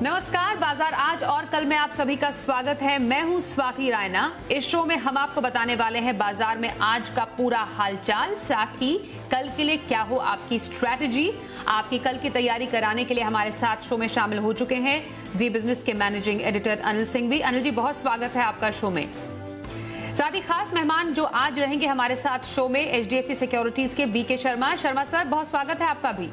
नमस्कार, बाजार आज और कल में आप सभी का स्वागत है। मैं हूं स्वाति रायना। इस शो में हम आपको बताने वाले हैं बाजार में आज का पूरा हालचाल, साथ ही कल के लिए क्या हो आपकी स्ट्रैटेजी। आपकी कल की तैयारी कराने के लिए हमारे साथ शो में शामिल हो चुके हैं जी बिजनेस के मैनेजिंग एडिटर अनिल सिंह भी। अनिल जी, बहुत स्वागत है आपका शो में। साथ ही खास मेहमान जो आज रहेंगे हमारे साथ शो में HDFC सिक्योरिटीज के BK शर्मा सर, बहुत स्वागत है आपका भी।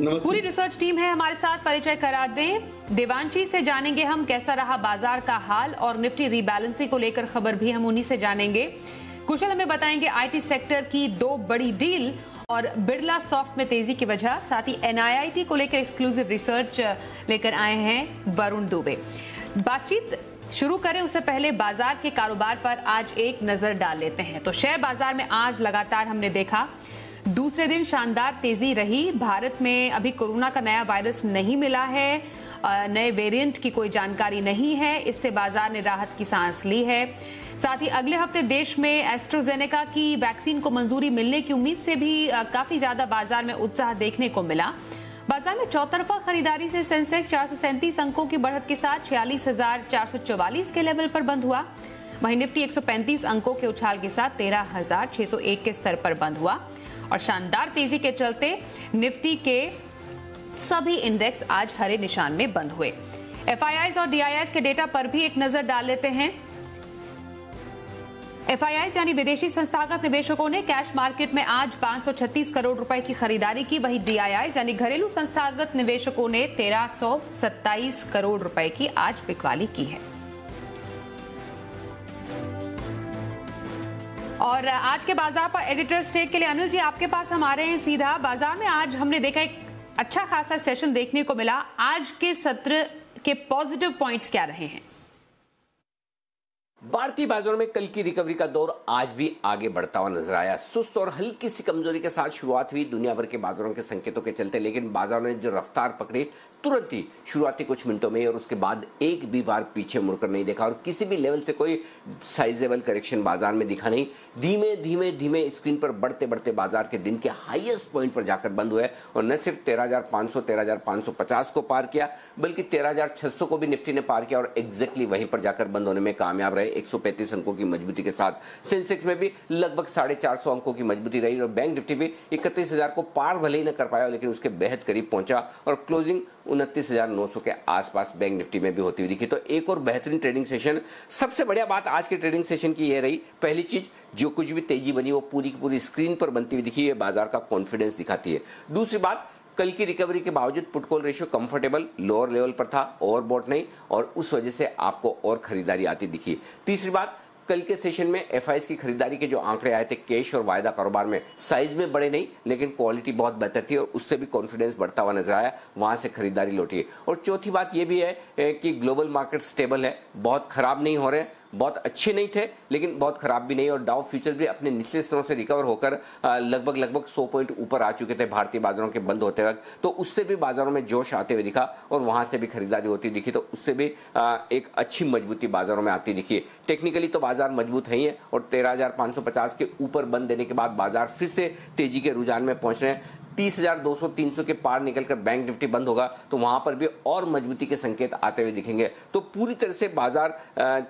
पूरी रिसर्च टीम है हमारे साथ, परिचय करा दें। देवांशी से जानेंगे हम कैसा रहा बाजार का हाल और निफ्टी रीबैलेंसिंग को लेकर खबर भी हम उन्हीं से जानेंगे। कुशल हमें बताएंगे IT सेक्टर की 2 बड़ी डील और बिरला सॉफ्ट में तेजी की वजह। साथ ही NIIT को लेकर एक्सक्लूसिव रिसर्च लेकर आए हैं वरुण दुबे। बातचीत शुरू करें उससे पहले बाजार के कारोबार पर आज एक नजर डाल लेते हैं। तो शेयर बाजार में आज लगातार हमने देखा दूसरे दिन शानदार तेजी रही। भारत में अभी कोरोना का नया वायरस नहीं मिला है, नए वेरिएंट की कोई जानकारी नहीं है, इससे बाजार ने राहत की सांस ली है। साथ ही अगले हफ्ते देश में एस्ट्राजेनेका की वैक्सीन को मंजूरी मिलने की उम्मीद से भी काफी ज्यादा बाजार में उत्साह देखने को मिला। बाजार में चौतरफा खरीदारी से सेंसेक्स 437 अंकों की बढ़त के साथ 46,444 के लेवल पर बंद हुआ। वहीं निफ्टी 135 अंकों के उछाल के साथ 13,601 के स्तर पर बंद हुआ और शानदार तेजी के चलते निफ्टी के सभी इंडेक्स आज हरे निशान में बंद हुए। FIIs और DIIs के डेटा पर भी एक नजर डाल लेते हैं। FIIs यानी विदेशी संस्थागत निवेशकों ने कैश मार्केट में आज 536 करोड़ रुपए की खरीदारी की। वहीं DIIs यानी घरेलू संस्थागत निवेशकों ने 1327 करोड़ रुपए की आज बिकवाली की है। और आज के बाजार पर एडिटर्स टेक के लिए अनिल जी आपके पास हम आ रहे हैं सीधा। बाजार में आज हमने देखा एक अच्छा खासा सेशन देखने को मिला। आज के सत्र के पॉजिटिव पॉइंट्स क्या रहे हैं? भारतीय बाजारों में कल की रिकवरी का दौर आज भी आगे बढ़ता हुआ नजर आया। सुस्त और हल्की सी कमजोरी के साथ शुरुआत हुई दुनिया भर के बाजारों के संकेतों के चलते, लेकिन बाजारों ने जो रफ्तार पकड़ी तुरंत ही शुरुआती कुछ मिनटों में और उसके बाद एक भी बार पीछे मुड़कर नहीं देखा और किसी भी लेवल से कोई साइजेबल करेक्शन बाजार में दिखा नहीं। धीमे धीमे धीमे स्क्रीन पर बढ़ते बढ़ते बाजार के दिन के हाईएस्ट पॉइंट पर जाकर बंद हुए और न सिर्फ 13,500 13,550 को पार किया, बल्कि 13,600 को भी निफ्टी ने पार किया और एग्जैक्टली वहीं पर जाकर बंद होने में कामयाब रहे। 135 अंकों की मजबूती के साथ सेंसेक्स में भी लगभग 450 अंकों की मजबूती रही और बैंक निफ्टी भी 31,000 को पार भले ही न कर पाया, लेकिन उसके बेहद करीब पहुंचा और क्लोजिंग 29,900 के आसपास बैंक निफ्टी में भी होती हुई दिखी। तो एक और बेहतरीन ट्रेडिंग सेशन। सबसे बढ़िया बात आज के ट्रेडिंग सेशन की यह रही, पहली चीज जो कुछ भी तेजी बनी वो पूरी की पूरी स्क्रीन पर बनती हुई दिखी, ये बाजार का कॉन्फिडेंस दिखाती है। दूसरी बात, कल की रिकवरी के बावजूद put call ratio comfortable lower level पर था, ओवरबॉट नहीं, और उस वजह से आपको और खरीदारी आती दिखी। तीसरी बात, कल के सेशन में FIs की खरीदारी के जो आंकड़े आए थे कैश और वायदा कारोबार में, साइज में बड़े नहीं लेकिन क्वालिटी बहुत बेहतर थी और उससे भी कॉन्फिडेंस बढ़ता हुआ नजर आया, वहां से खरीदारी लौटी है। और चौथी बात यह भी है कि ग्लोबल मार्केट स्टेबल है, बहुत खराब नहीं हो रहे, बहुत अच्छे नहीं थे लेकिन बहुत खराब भी नहीं, और डाउ फ्यूचर भी अपने निचले स्तरों से रिकवर होकर लगभग 100 पॉइंट ऊपर आ चुके थे भारतीय बाजारों के बंद होते वक्त। तो उससे भी बाजारों में जोश आते हुए दिखा और वहां से भी खरीदारी होती दिखी, तो उससे भी एक अच्छी मजबूती बाजारों में आती दिखी। टेक्निकली तो बाजार मजबूत है ही है और 13,550 के ऊपर बंद देने के बाद बाजार फिर से तेजी के रुझान में पहुंच रहे हैं। 30,200-300 के पार निकलकर बैंक निफ्टी बंद होगा तो वहां पर भी और मजबूती के संकेत आते हुए दिखेंगे। तो पूरी तरह से बाजार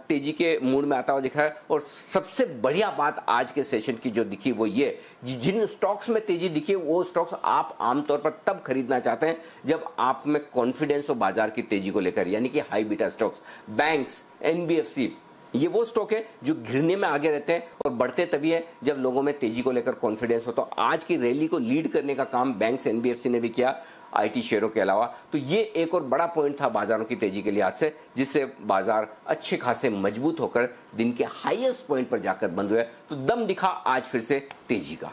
तेजी के मूड में आता हुआ दिख रहा है। और सबसे बढ़िया बात आज के सेशन की जो दिखी वो ये, जिन स्टॉक्स में तेजी दिखी वो स्टॉक्स आप आमतौर पर तब खरीदना चाहते हैं जब आप में कॉन्फिडेंस हो बाजार की तेजी को लेकर, यानी कि high beta stocks, banks, NBFC, ये वो स्टॉक है जो गिरने में आगे रहते हैं और बढ़ते तभी है जब लोगों में तेजी को लेकर कॉन्फिडेंस हो। तो आज की रैली को लीड करने का काम बैंक्स, NBFC ने भी किया, IT शेयरों के अलावा। तो ये एक और बड़ा पॉइंट था बाजारों की तेजी के लिहाज से, जिससे बाजार अच्छे खासे मजबूत होकर दिन के हाईएस्ट पॉइंट पर जाकर बंद हुए। तो दम दिखा आज फिर से तेजी का।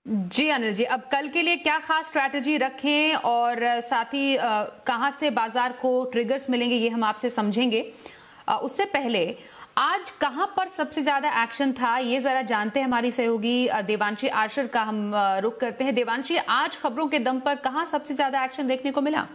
जी अनिल जी, अब कल के लिए क्या खास स्ट्रैटेजी रखें और साथ ही कहां से बाजार को ट्रिगर्स मिलेंगे ये हम आपसे समझेंगे। उससे पहले आज कहां पर सबसे ज्यादा एक्शन था ये जरा जानते हैं। हमारी सहयोगी देवांशी आर्शर का हम रुख करते हैं। देवांशी, आज खबरों के दम पर कहां सबसे ज्यादा एक्शन देखने को मिला?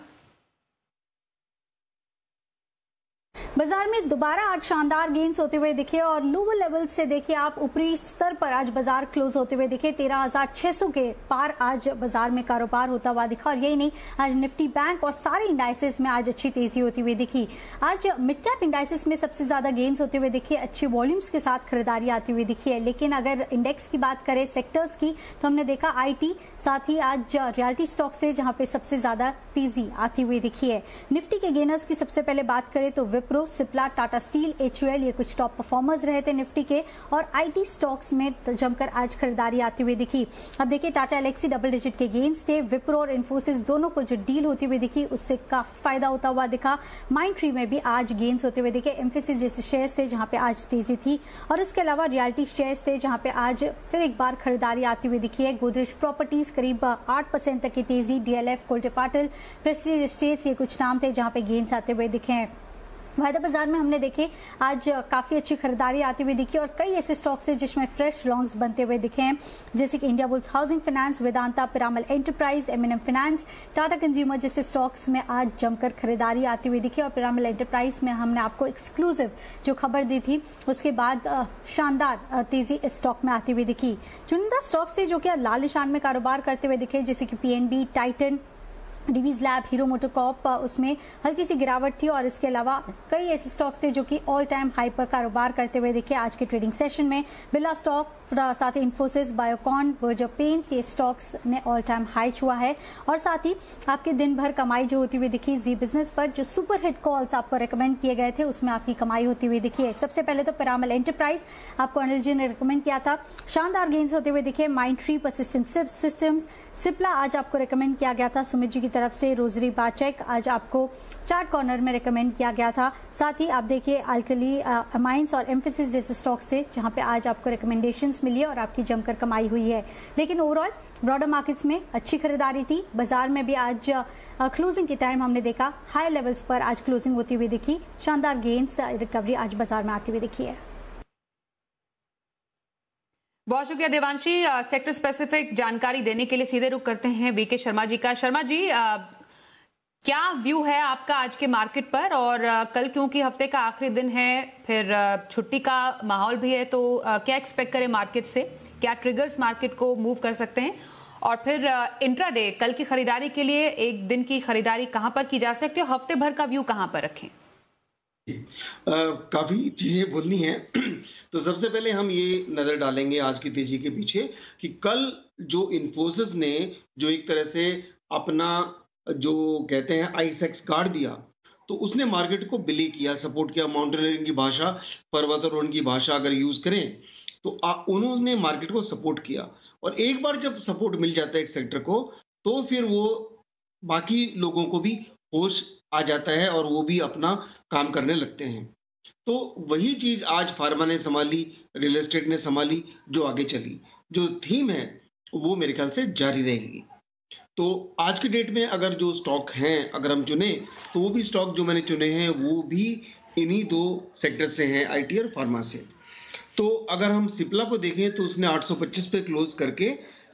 बाजार में दोबारा आज शानदार गेन्स होते हुए दिखे और लोअर लेवल से देखिए आप ऊपरी स्तर पर आज बाजार क्लोज होते हुए दिखे। 13,600 के पार आज बाजार में कारोबार होता हुआ दिखा। और यही नहीं, आज निफ्टी बैंक और सारे इंडाइसेस में आज अच्छी तेजी होती हुई दिखी। आज मिड कैप इंडाइसेस में सबसे ज्यादा गेन्स होते हुए दिखे, अच्छे वॉल्यूम्स के साथ खरीदारी आती हुई दिखी है। लेकिन अगर इंडेक्स की बात करें सेक्टर्स की, तो हमने देखा IT साथ ही आज रियल्टी स्टॉक्स थे जहां पे सबसे ज्यादा तेजी आती हुई दिखी है। निफ्टी के गेनर्स की सबसे पहले बात करें तो विप्रो, सिप्ला, टाटा स्टील, HUL ये कुछ टॉप परफॉर्मर्स रहे थे निफ्टी के। और IT स्टॉक्स में जमकर आज खरीदारी आती हुई दिखी। अब देखिए टाटा एलेक्सी डबल डिजिट के गेन्स थे। विप्रो और इन्फोसिस दोनों को जो डील होती हुई दिखी उससे काफी फायदा होता हुआ दिखा। माइंड ट्री में भी आज गेन्स होते हुए दिखे। एम्फेसिस जैसे शेयर्स थे जहां पे आज तेजी थी। और इसके अलावा रियल्टी शेयर्स थे जहां पे आज फिर एक बार खरीदारी आती हुई दिखी है। गोदरेज प्रॉपर्टीज करीब 8% तक की तेजी। DLF, Kolte Patil, Prestige estates ये कुछ नाम थे जहां पे गेन्स आते हुए दिखे हैं। वायदा बाजार में हमने देखे आज काफी अच्छी खरीदारी आती हुई दिखी और कई ऐसे स्टॉक्स हैं जिसमें फ्रेश लॉन्ग्स बनते हुए दिखे हैं, जैसे कि India bulls housing finance, Vedanta, Piramal enterprise, M&M finance, Tata consumer जैसे स्टॉक्स में आज जमकर खरीदारी आती हुई दिखी। और पिरामल एंटरप्राइज में हमने आपको एक्सक्लूसिव जो खबर दी थी उसके बाद शानदार तेजी इस स्टॉक में आती हुई दिखी। चुनिंदा स्टॉक्स थे जो कि लाल निशान में कारोबार करते हुए दिखे, जैसे कि PNB, Titan, Divi's lab, Hero MotoCorp, उसमें हल्की सी गिरावट थी। और इसके अलावा कई ऐसे स्टॉक्स थे जो कि ऑल टाइम हाई पर कारोबार करते हुए दिखे आज के ट्रेडिंग सेशन में। बिरला स्टॉक, साथ ही इन्फोसिस, बायोकॉन, बर्जर पेंट्स ये स्टॉक्स ने ऑल टाइम हाई छुआ है। और साथ ही आपके दिन भर कमाई जो होती हुई दिखी जी बिजनेस पर, जो सुपर हिट कॉल्स आपको रेकमेंड किए गए थे उसमें आपकी कमाई होती हुई दिखी है। सबसे पहले तो पिरामल एंटरप्राइज आपको अनिल जी ने रिकमेंड किया था, शानदार गेन्स होते हुए दिखे। Mind tree, persistent systems, Cipla आज आपको रिकमेंड किया गया था सुमित जी की तरफ से। रोजरी बाचेक आज आपको चार्ट कॉर्नर में रिकमेंड किया गया था। साथ ही आप देखिए अल्कली अमाइंस और एम्फेसिस जैसे स्टॉक्स थे जहां पे आज आपको रिकमेंडेशंस मिली है और आपकी जमकर कमाई हुई है। लेकिन ओवरऑल ब्रॉडर मार्केट्स में अच्छी खरीदारी थी। बाजार में भी आज क्लोजिंग के टाइम हमने देखा हाई लेवल्स पर आज क्लोजिंग होती हुई दिखी। शानदार गेन्स रिकवरी आज बाजार में आती हुई दिखी है। बहुत शुक्रिया देवांशी। सेक्टर स्पेसिफिक जानकारी देने के लिए सीधे रुख करते हैं VK शर्मा जी का। शर्मा जी, क्या व्यू है आपका आज के मार्केट पर? और कल क्योंकि हफ्ते का आखिरी दिन है, फिर छुट्टी का माहौल भी है, तो क्या एक्सपेक्ट करें मार्केट से? क्या ट्रिगर्स मार्केट को मूव कर सकते हैं? और फिर इंट्राडे कल की खरीदारी के लिए एक दिन की खरीदारी कहां पर की जा सकती है? हफ्ते भर का व्यू कहां पर रखें? काफी चीजें बोलनी है। तो सबसे पहले हम ये नजर डालेंगे आज की तेजी के पीछे कि कल जो इन्फोसिस ने जो एक तरह से अपना जो कहते हैं आइसेक्स गाड़ दिया, तो उसने मार्केट को बिली किया, सपोर्ट किया। माउंटेनियरिंग की भाषा, पर्वतारोहण की भाषा अगर यूज करें तो उन्होंने मार्केट को सपोर्ट किया। और एक बार जब सपोर्ट मिल जाता है एक सेक्टर को, तो फिर वो बाकी लोगों को भी होश आ जाता है और वो भी अपना काम करने लगते हैं। तो वही चीज आज फार्मा ने संभाली, रियल एस्टेट ने संभाली, जो आगे चली। जो थीम है वो मेरे ख्याल से जारी रहेगी। तो आज के डेट में अगर जो स्टॉक हैं अगर हम चुने, तो वो भी स्टॉक जो मैंने चुने हैं वो भी इन्हीं दो सेक्टर से हैं, IT और फार्मा से। तो अगर हम सिप्ला को देखें तो उसने 825 पे क्लोज करके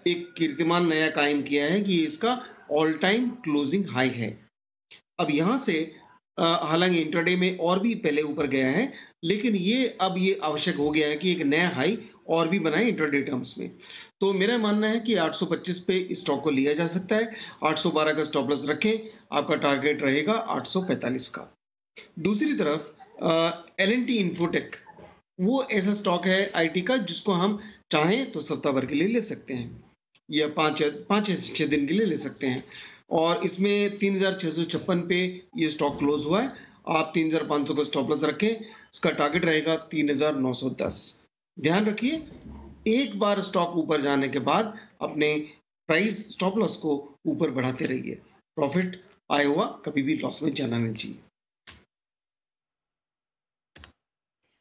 एक कीर्तिमान नया कायम किया है कि इसका ऑल टाइम क्लोजिंग हाई है। अब यहां से हालांकि इंट्राडे में और भी पहले ऊपर गया है, लेकिन अब ये आवश्यक हो गया है कि एक नया हाई और भी बनाए इंट्राडे टर्म्स में। तो मेरा मानना है कि 825 पे इस स्टॉक को लिया जा सकता है। 812 का स्टॉप लॉस रखें, आपका टारगेट रहेगा 845 का। दूसरी तरफ L&T इन्फोटेक वो ऐसा स्टॉक है IT का जिसको हम चाहें तो सप्ताह भर के लिए ले सकते हैं या 5-6 दिन के लिए ले सकते हैं। और इसमें 3656 पे ये स्टॉक क्लोज हुआ है। आप 3500 का स्टॉप लॉस रखें, इसका टारगेट रहेगा 3910। ध्यान रखिए, एक बार स्टॉक ऊपर जाने के बाद अपने प्राइस स्टॉप लॉस को ऊपर बढ़ाते रहिए। प्रॉफिट आया हुआ कभी भी लॉस में जाना नहीं चाहिए।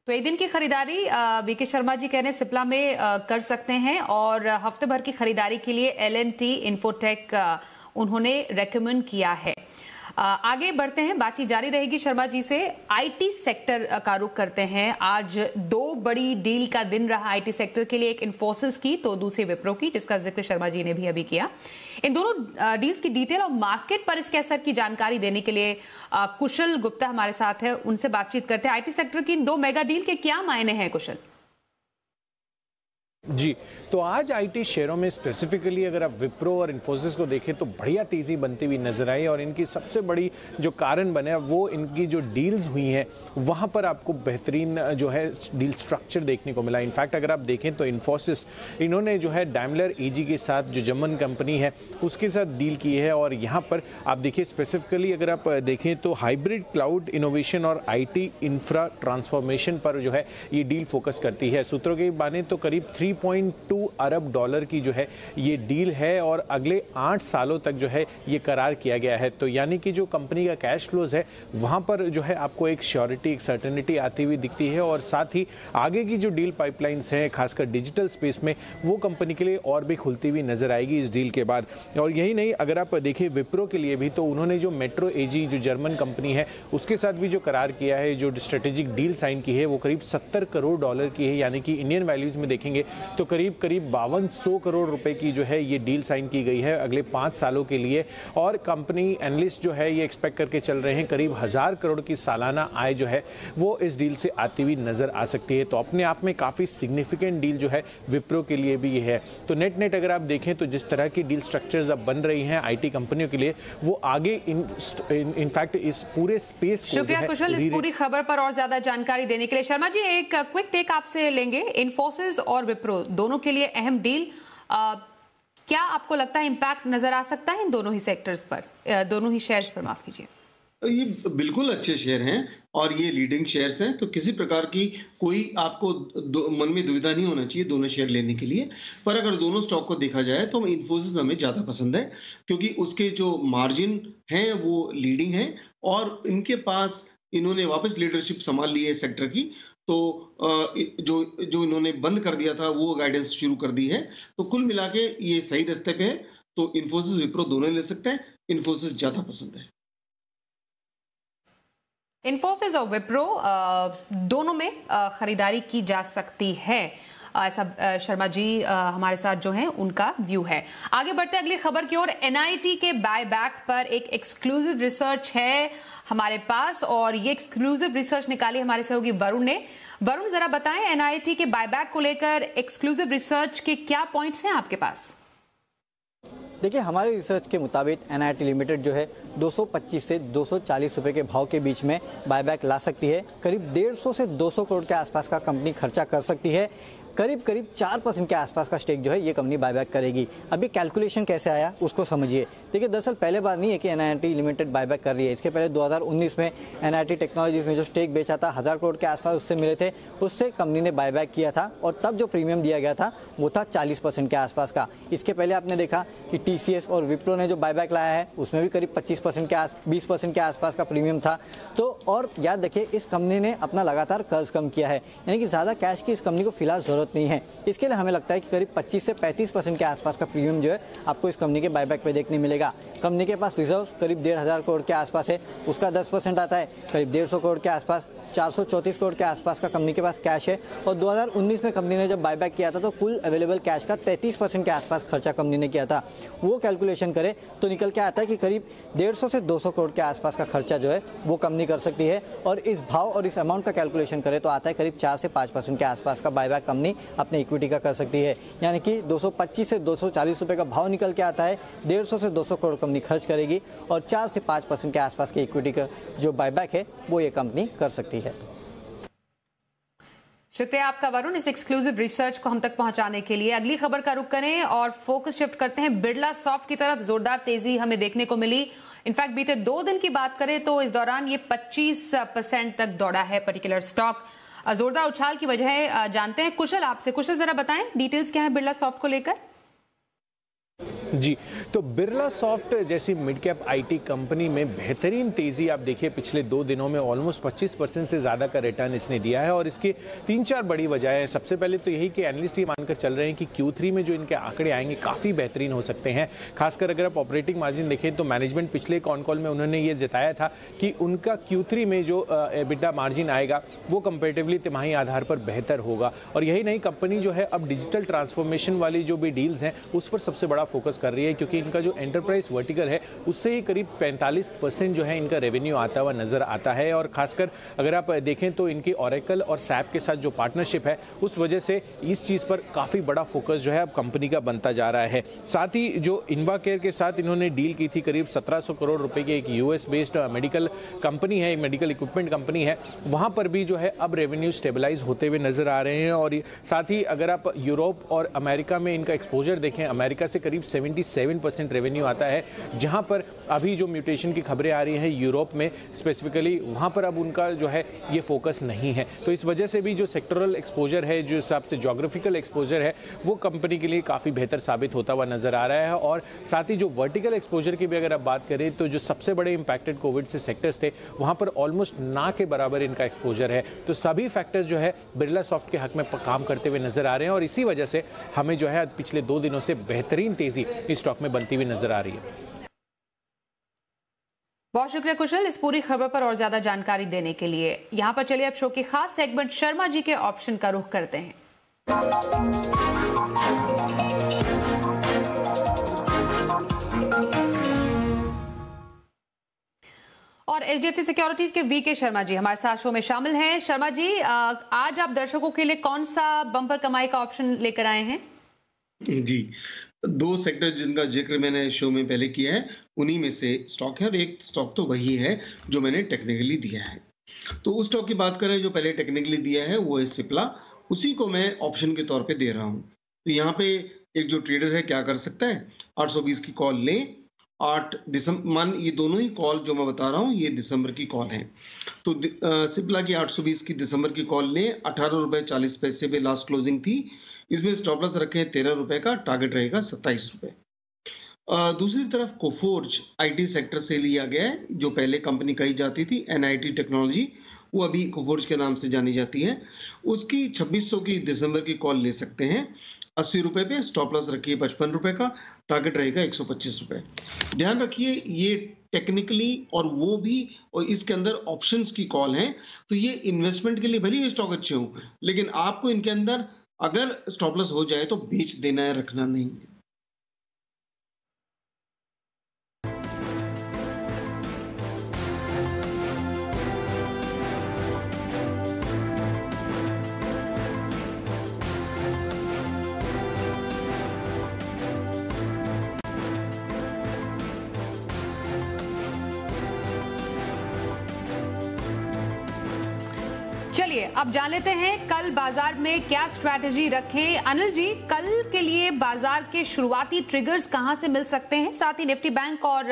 तो एक दिन की खरीदारी VK शर्मा जी कह रहे हैं सिप्ला में कर सकते हैं, और हफ्ते भर की खरीदारी के लिए L&T इन्फोटेक उन्होंने रेकमेंड किया है। आगे बढ़ते हैं, बातचीत जारी रहेगी शर्मा जी से। आईटी सेक्टर का रुख करते हैं। आज दो बड़ी डील का दिन रहा आईटी सेक्टर के लिए, एक इन्फोसिस की तो दूसरी विप्रो की, जिसका जिक्र शर्मा जी ने भी अभी किया। इन दोनों डील्स की डिटेल और मार्केट पर इसके असर की जानकारी देने के लिए कुशल गुप्ता हमारे साथ है, उनसे बातचीत करते हैं। आईटी सेक्टर की इन दो मेगा डील के क्या मायने हैं कुशल? जी, तो आज आईटी शेयरों में स्पेसिफिकली अगर आप विप्रो और इन्फोसिस को देखें तो बढ़िया तेजी बनती हुई नजर आई, और इनकी सबसे बड़ी जो कारण बने वो इनकी जो डील्स हुई हैं वहां पर आपको बेहतरीन जो है डील स्ट्रक्चर देखने को मिला। इनफैक्ट अगर आप देखें तो इन्फोसिस इन्होंने जो है डैमलर एजी के साथ, जो जर्मन कंपनी है, उसके साथ डील की है, और यहाँ पर आप देखिए स्पेसिफिकली अगर आप देखें तो हाइब्रिड क्लाउड इनोवेशन और आईटी इंफ्रा ट्रांसफॉर्मेशन पर जो है ये डील फोकस करती है। सूत्रों की माने तो करीब 3.2 अरब डॉलर की जो है ये डील है, और अगले 8 सालों तक जो है ये करार किया गया है। तो यानी कि जो कंपनी का कैश फ्लोज है वहां पर जो है आपको एक श्योरिटी, एक सर्टेनिटी आती हुई दिखती है, और साथ ही आगे की जो डील पाइपलाइंस हैं खासकर डिजिटल स्पेस में वो कंपनी के लिए और भी खुलती हुई नजर आएगी इस डील के बाद। और यही नहीं, अगर आप देखिए विप्रो के लिए भी, तो उन्होंने जो मेट्रो एजी जो जर्मन कंपनी है उसके साथ भी जो करार किया है, जो स्ट्रेटेजिक डील साइन की है, वो करीब 70 करोड़ डॉलर की है, यानी कि इंडियन वैल्यूज में देखेंगे तो करीब 5200 करोड़ रुपए की जो है ये डील साइन की गई है अगले 5 सालों के लिए। और कंपनी एनालिस्ट जो है ये एक्सपेक्ट करके चल रहे हैं करीब 1000 करोड़ की सालाना आय जो है वो इस डील से आती हुई नजर आ सकती है। तो अपने आप में काफी सिग्निफिकेंट डील जो है विप्रो के लिए भी ये है। तो नेट अगर आप देखें तो जिस तरह की डील स्ट्रक्चर्स अब बन रही हैं आईटी कंपनियों के लिए, वो आगे इनफैक्ट इस पूरे स्पेस को, शुक्रिया कुशल इस पूरी खबर पर और ज्यादा जानकारी देने के लिए। शर्मा जी, एक क्विक टेक आपसे लेंगे। इन्फोसिस और विप्रो दोनों के लिए अहम डील, क्या आपको लगता है इंपैक्ट नजर आ सकता है इन दोनों ही सेक्टर्स पर, दोनों ही शेयर्स पर, माफ कीजिए? ये बिल्कुल अच्छे शेयर हैं और ये लीडिंग शेयर्स हैं, तो किसी प्रकार की कोई आपको मन में दुविधा नहीं होना चाहिए दोनों शेयर लेने के लिए। पर अगर दोनों स्टॉक को देखा जाए तो इन्फोसिस हमें ज़्यादा पसंद है, क्योंकि उसके जो मार्जिन हैं वो लीडिंग है, और इनके पास इन्होंने वापस लीडरशिप संभाल ली है सेक्टर की। तो जो इन्होंने बंद कर दिया था वो गाइडेंस शुरू कर दी है। तो कुल मिला के ये सही रास्ते पे है। तो इन्फोसिस विप्रो दोनों ले सकते हैं, इन्फोसिस ज़्यादा पसंद है। इन्फोसिस और विप्रो दोनों में खरीदारी की जा सकती है, ऐसा शर्मा जी हमारे साथ जो हैं उनका व्यू है। आगे बढ़ते हैं अगली खबर की ओर। एनआईटी के बायबैक पर एक एक्सक्लूसिव रिसर्च है हमारे पास, और ये एक्सक्लूसिव रिसर्च निकाली हमारे सहयोगी वरुण ने। वरुण, जरा बताएं एनआईटी के बायबैक को लेकर एक्सक्लूसिव रिसर्च के क्या पॉइंट्स हैं आपके पास? देखिए, हमारे रिसर्च के मुताबिक एनआईटी लिमिटेड जो है 225 से 240 रुपए के भाव के बीच में बायबैक ला सकती है। करीब 150 से 200 करोड़ के आसपास का कंपनी खर्चा कर सकती है। करीब 4% के आसपास का स्टेक जो है ये कंपनी बायबैक करेगी। अभी कैलकुलेशन कैसे आया उसको समझिए। देखिए, दरअसल पहले बार नहीं है कि एनआईटी लिमिटेड बायबैक कर रही है। इसके पहले 2019 में एनआईटी टेक्नोलॉजीज में जो स्टेक बेचा था 1000 करोड़ के आसपास उससे मिले थे, उससे कंपनी ने बायबैक किया था, और तब जो प्रीमियम दिया गया था वो था 40% के आसपास का। इसके पहले आपने देखा कि टीसीएस और विप्रो ने जो बायबैक लाया है उसमें भी करीब 20% के आसपास का प्रीमियम था। तो और याद रखिए, इस कंपनी ने अपना लगातार कर्ज कम किया है, यानी कि ज़्यादा कैश की इस कंपनी को फिलहाल जरूरत नहीं है। इसके लिए हमें लगता है कि करीब 25 से 35% के आसपास का प्रीमियम जो है आपको इस कंपनी के बायबैक पे देखने मिलेगा। कंपनी के पास रिजर्व करीब 1500 करोड़ के आसपास है, उसका 10% आता है करीब 150 करोड़ के आसपास। 434 करोड़ के आसपास का कंपनी के पास कैश है, और 2019 में कंपनी ने जब बायबैक किया था तो कुल अवेलेबल कैश का 33% के आसपास खर्चा कंपनी ने किया था। वो कैलकुलेशन करे तो निकल के आता है कि करीब 150 से 200 करोड़ के आसपास का खर्चा जो है वो कंपनी कर सकती है। और इस भाव और इस अमाउंट का कैलकुलेशन करे तो आता है करीब 4 से 5% के आसपास का बायबैक कंपनी अपने इक्विटी का कर सकती है। यानी कि 225 से 240 रुपए का भाव निकल के आता है, 150 से 200 करोड़ कंपनी खर्च करेगी, और 4 से 5% के आसपास की इक्विटी का जो बायबैक है वो ये कंपनी कर सकती है। शुक्रिया आपका वरुण, इस एक्सक्लूसिव रिसर्च को हम तक पहुंचाने के लिए। अगली खबर का रुख करें और फोकस शिफ्ट करते हैं बिरला सॉफ्ट की तरफ। जोरदार तेजी हमें देखने को मिली। इनफैक्ट बीते 2 दिन की बात करें तो इस दौरान ये 25% तक दौड़ा है पर्टिकुलर स्टॉक। जोरदार उछाल की वजह जानते हैं कुशल आपसे। कुशल, जरा बताएं डिटेल्स क्या है बिरला सॉफ्ट को लेकर? जी, तो बिरला सॉफ्ट जैसी मिड कैप आईटी कंपनी में बेहतरीन तेजी आप देखिए पिछले 2 दिनों में ऑलमोस्ट 25% से ज़्यादा का रिटर्न इसने दिया है और इसकी 3-4 बड़ी वजह है। सबसे पहले तो यही कि एनालिस्ट ये मानकर चल रहे हैं कि Q3 में जो इनके आंकड़े आएंगे काफ़ी बेहतरीन हो सकते हैं। खासकर अगर आप ऑपरेटिंग मार्जिन देखें तो मैनेजमेंट पिछले कॉन कॉल में उन्होंने ये जताया था कि उनका Q3 में जो एबिटा मार्जिन आएगा वो कंपेरेटिवली तिमाही आधार पर बेहतर होगा। और यही नहीं, कंपनी जो है अब डिजिटल ट्रांसफॉर्मेशन वाली जो भी डील्स हैं उस पर सबसे बड़ा फोकस कर रही है, क्योंकि इनका जो एंटरप्राइज वर्टिकल है उससे ही करीब 45% जो है इनका रेवेन्यू आता हुआ नजर आता है। और खासकर अगर आप देखें तो इनकी ओरेकल और सैप के साथ जो पार्टनरशिप है उस वजह से इस चीज़ पर काफ़ी बड़ा फोकस जो है अब कंपनी का बनता जा रहा है। साथ ही जो इन्वाकेयर के साथ इन्होंने डील की थी करीब 1700 करोड़ रुपए की, एक यूएस बेस्ड मेडिकल कंपनी है, मेडिकल इक्विपमेंट कंपनी है, वहाँ पर भी जो है अब रेवेन्यू स्टेबलाइज होते हुए नजर आ रहे हैं। और साथ ही अगर आप यूरोप और अमेरिका में इनका एक्सपोजर देखें, अमेरिका से करीब 77% रेवेन्यू आता है, जहां पर अभी जो म्यूटेशन की खबरें आ रही हैं यूरोप में स्पेसिफिकली, वहां पर अब उनका जो है ये फोकस नहीं है। तो इस वजह से भी जो सेक्टरल एक्सपोजर है, जो हिसाब से ज्योग्राफिकल एक्सपोजर है, वो कंपनी के लिए काफ़ी बेहतर साबित होता हुआ नजर आ रहा है। और साथ ही जो वर्टिकल एक्सपोजर की भी अगर आप बात करें तो जो सबसे बड़े इंपैक्टेड कोविड से सेक्टर्स थे वहां पर ऑलमोस्ट ना के बराबर इनका एक्सपोजर है। तो सभी फैक्टर्स जो है बिरला सॉफ्ट के हक में काम करते हुए नजर आ रहे हैं और इसी वजह से हमें जो है पिछले 2 दिनों से बेहतरीन तेजी इस स्टॉक में बनती हुई नजर आ रही है। बहुत शुक्रिया कुशल इस पूरी खबर पर और ज्यादा जानकारी देने के लिए। यहां पर चलिए अब शो की खास सेगमेंट शर्मा जी के ऑप्शन का रुख करते हैं। और एचडीएफसी सिक्योरिटीज के वीके शर्मा जी हमारे साथ शो में शामिल हैं। शर्मा जी, आज आप दर्शकों के लिए कौन सा बम्पर कमाई का ऑप्शन लेकर आए हैं? जी, 2 सेक्टर जिनका जिक्र मैंने शो में पहले किया है उन्हीं में से स्टॉक है और एक स्टॉक तो वही है जो मैंने टेक्निकली दिया है। तो उस स्टॉक की बात करें जो पहले टेक्निकली दिया है वो है सिप्ला, उसी को मैं ऑप्शन के तौर पे दे रहा हूँ। तो यहाँ पे एक जो ट्रेडर है क्या कर सकता है, 820 की कॉल लें, 8 दिसंबर, मान ये दोनों ही कॉल जो मैं बता रहा हूँ ये दिसंबर की कॉल है। तो सिप्ला की 820 की दिसंबर की कॉल लें, 18 रुपए 40 पैसे पे लास्ट क्लोजिंग थी। इसमें स्टॉप लॉस रखे हैं 13 रुपए का, टारगेट रहेगा 27 रुपए। दूसरी तरफ कोफोर्ज आईटी सेक्टर से लिया गया है, जो पहले कंपनी कही जाती थी एनआईटी टेक्नोलॉजी, वो अभी कोफोर्ज के नाम से जानी जाती है। उसकी 2600 की दिसंबर की कॉल ले सकते हैं 80 रुपए पे, स्टॉप लॉस रखिए 55 रुपए का, टारगेट रहेगा 125 रुपए। ध्यान रखिए ये टेक्निकली और वो भी, और इसके अंदर ऑप्शंस की कॉल है, तो ये इन्वेस्टमेंट के लिए भले ये स्टॉक अच्छे हो, लेकिन आपको इनके अंदर अगर स्टॉप लॉस हो जाए तो बेच देना है, रखना नहीं है। चलिए अब जान लेते हैं कल बाजार में क्या स्ट्रैटेजी रखें। अनिल जी, कल के लिए बाजार के शुरुआती ट्रिगर्स कहां से मिल सकते हैं, साथ ही निफ्टी बैंक और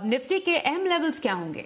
निफ्टी के अहम लेवल्स क्या होंगे?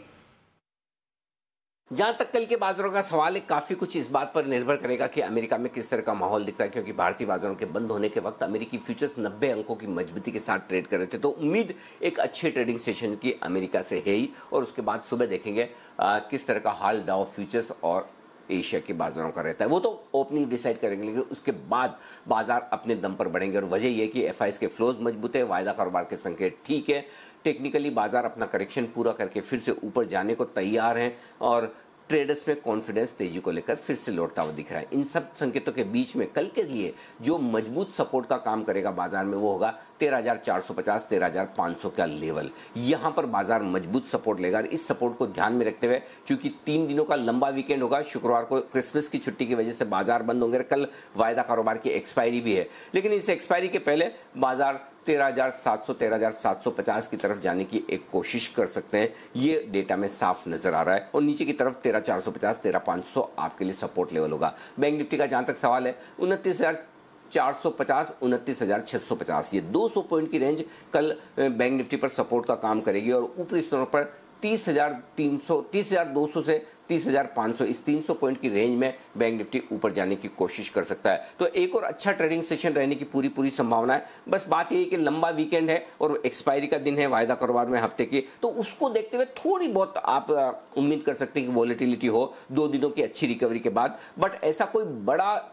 जहां तक कल के बाजारों का सवाल है, काफी कुछ इस बात पर निर्भर करेगा कि अमेरिका में किस तरह का माहौल दिखता है, क्योंकि भारतीय बाजारों के बंद होने के वक्त अमेरिकी फ्यूचर्स 90 अंकों की मजबूती के साथ ट्रेड कर रहे थे। तो उम्मीद एक अच्छे ट्रेडिंग सेशन की अमेरिका से है ही, और उसके बाद सुबह देखेंगे किस तरह का हाल डाउ फ्यूचर्स और एशिया के बाजारों का रहता है। वो तो ओपनिंग डिसाइड करेंगे, लेकिन उसके बाद बाजार अपने दम पर बढ़ेंगे। और वजह यह कि एफआईएस के फ्लोज मजबूत है, वायदा कारोबार के संकेत ठीक है, टेक्निकली बाजार अपना करेक्शन पूरा करके फिर से ऊपर जाने को तैयार हैं, और ट्रेडर्स में कॉन्फिडेंस तेजी को लेकर फिर से लौटता हुआ दिख रहा है। इन सब संकेतों के बीच में कल के लिए जो मजबूत सपोर्ट का काम करेगा बाजार में वो होगा 13,450 13,500 का लेवल। यहां पर बाजार मजबूत सपोर्ट लेगा। इस सपोर्ट को ध्यान में रखते हुए, क्योंकि 3 दिनों का लंबा वीकेंड होगा, शुक्रवार को क्रिसमस की छुट्टी की वजह से बाजार बंद होंगे, कल वायदा कारोबार की एक्सपायरी भी है, लेकिन इस एक्सपायरी के पहले बाजार 13,700 13,750 की तरफ जाने की एक कोशिश कर सकते हैं। ये डेटा में साफ नजर आ रहा है, और नीचे की तरफ 13,450 13,500 आपके लिए सपोर्ट लेवल होगा। बैंक निफ्टी का जहां तक सवाल है, 29,450 29,650, ये 200 पॉइंट की रेंज कल बैंक निफ्टी पर सपोर्ट का काम करेगी, और ऊपरी स्तरों पर 30,200 से 32,500 इस 300 पॉइंट की रेंज में बैंक निफ्टी ऊपर जाने की कोशिश कर सकता है। तो एक और अच्छा ट्रेडिंग सेशन रहने की पूरी संभावना है। बस बात यही है कि लंबा वीकेंड है और एक्सपायरी का दिन है वायदा कारोबार में हफ्ते की, तो उसको देखते हुए थोड़ी बहुत आप उम्मीद कर सकते हैं कि वॉलेटिलिटी हो 2 दिनों की अच्छी रिकवरी के बाद। बट ऐसा कोई बड़ा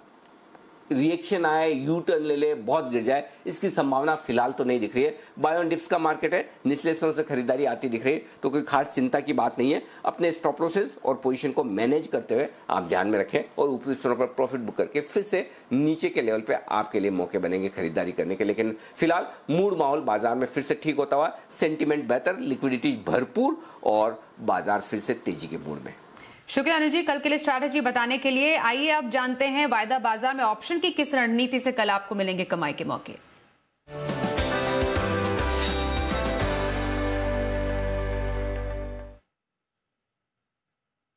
रिएक्शन आए, यू टर्न ले ले, बहुत गिर जाए, इसकी संभावना फिलहाल तो नहीं दिख रही है। बाय ऑन डिप्स का मार्केट है, निचले स्तरों से खरीदारी आती दिख रही है, तो कोई खास चिंता की बात नहीं है। अपने स्टॉप लॉसेस और पोजीशन को मैनेज करते हुए आप ध्यान में रखें और ऊपरी स्तरों पर प्रॉफिट बुक करके फिर से नीचे के लेवल पे आपके लिए मौके बनेंगे खरीदारी करने के। लेकिन फिलहाल मूड माहौल बाजार में फिर से ठीक होता हुआ, सेंटिमेंट बेहतर, लिक्विडिटी भरपूर और बाजार फिर से तेजी के मूड में। शुक्रिया अनिल जी, कल के लिए स्ट्रैटेजी बताने के लिए। आइए अब जानते हैं वायदा बाजार में ऑप्शन की किस रणनीति से कल आपको मिलेंगे कमाई के मौके।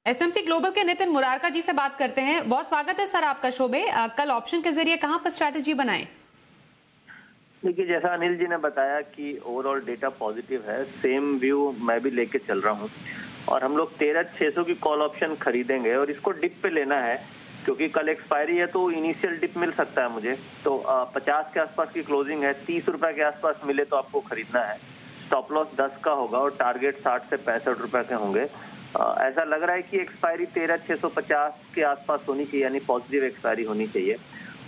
एसएमसी ग्लोबल के नितिन मुरारका जी से बात करते हैं। बहुत स्वागत है सर आपका शो में। कल ऑप्शन के जरिए कहां पर स्ट्रैटेजी बनाएं? देखिए, जैसा अनिल जी ने बताया कि ओवरऑल डेटा पॉजिटिव है, सेम व्यू मैं भी लेके चल रहा हूं और हम लोग 13,600 की कॉल ऑप्शन खरीदेंगे और इसको डिप पे लेना है क्योंकि कल एक्सपायरी है तो इनिशियल डिप मिल सकता है मुझे। तो 50 के आसपास की क्लोजिंग है, 30 रुपए के आसपास मिले तो आपको खरीदना है। स्टॉप लॉस 10 का होगा और टारगेट 60 से 65 रुपए के होंगे। ऐसा लग रहा है कि एक्सपायरी 13,650 के आसपास होनी चाहिए, यानी पॉजिटिव एक्सपायरी होनी चाहिए।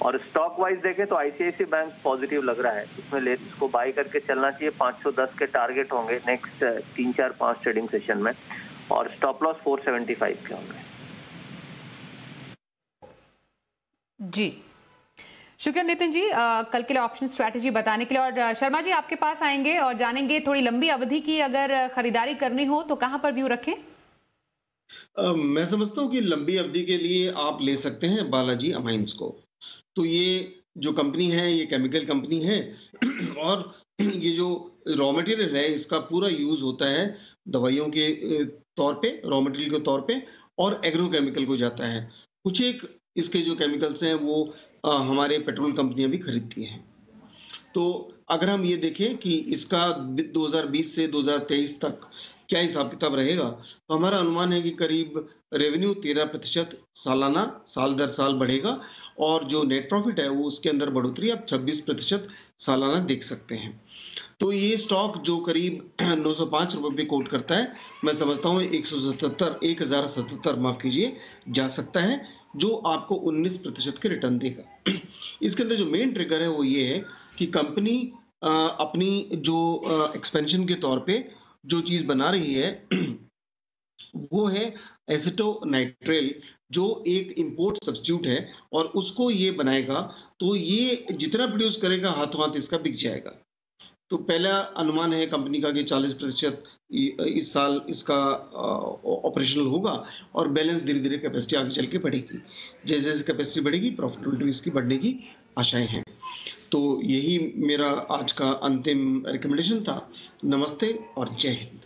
और स्टॉक वाइज देखें तो आईसीआईसीआई बैंक पॉजिटिव लग रहा है, इसमें इसको बाय करके चलना चाहिए। 510 के टारगेट होंगे नेक्स्ट 3, 4, 5 ट्रेडिंग सेशन में और स्टॉप लॉस 475 के होंगे। जी शुक्रिया नितिन जी कल के लिए ऑप्शन स्ट्रैटेजी बताने के लिए। और शर्मा जी आपके पास आएंगे और जानेंगे थोड़ी लंबी अवधि की अगर खरीदारी करनी हो तो कहां पर व्यू रखें? मैं समझता हूं कि लंबी अवधि के लिए आप ले सकते हैं बालाजी अमाइंस को। तो ये जो कंपनी है ये केमिकल कंपनी है और ये जो रॉ मटेरियल है इसका पूरा यूज होता है दवाइयों के तौर पे, रॉ मटेरियल के तौर पे, और एग्रोकेमिकल को जाता है। कुछ एक इसके जो केमिकल्स हैं वो हमारे पेट्रोल कंपनियां भी खरीदती हैं। तो अगर हम ये देखें कि इसका 2020 से 2023 तक क्या हिसाब किताब रहेगा, तो हमारा अनुमान है कि करीब रेवेन्यू 13% सालाना साल दर साल बढ़ेगा और जो नेट प्रॉफिट है वो उसके अंदर बढ़ोतरी आप 26% सालाना देख सकते हैं। तो ये स्टॉक जो करीब 905 रुपए पे कोट करता है, मैं समझता हूँ 1077 माफ कीजिए जा सकता है, जो आपको 19% के रिटर्न देगा। इसके अंदर जो मेन ट्रिगर है वो ये है कि कंपनी अपनी जो एक्सपेंशन के तौर पे जो चीज बना रही है वो है एसिटोनाइट्रेल, जो एक इंपोर्ट सब्स्टिट्यूट है और उसको ये बनाएगा। तो ये जितना प्रोड्यूस करेगा हाथों हाथ इसका बिक जाएगा। तो पहला अनुमान है कंपनी का कि 40% इस साल इसका ऑपरेशनल होगा और बैलेंस धीरे धीरे कैपेसिटी आगे चल के बढ़ेगी। जैसे जैसे कैपेसिटी बढ़ेगी प्रॉफिटेबिलिटी इसकी बढ़ने की आशाएं हैं। तो यही मेरा आज का अंतिम रिकमेंडेशन था। नमस्ते और जय हिंद।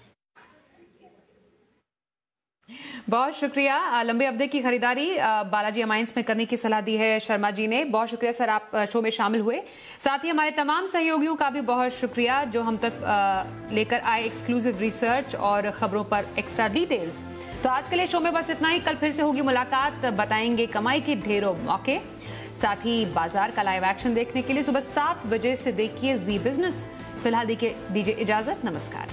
बहुत शुक्रिया। लंबे अवधि की खरीदारी बालाजी अमाइंस में करने की सलाह दी है शर्मा जी ने। बहुत शुक्रिया सर, आप शो में शामिल हुए। साथ ही हमारे तमाम सहयोगियों का भी बहुत शुक्रिया जो हम तक लेकर आए एक्सक्लूसिव रिसर्च और खबरों पर एक्स्ट्रा डिटेल्स। तो आज के लिए शो में बस इतना ही। कल फिर से होगी मुलाकात, बताएंगे कमाई के ढेरों मौके। साथ ही बाजार का लाइव एक्शन देखने के लिए सुबह 7 बजे से देखिए जी बिजनेस। फिलहाल दीजिए इजाजत, नमस्कार।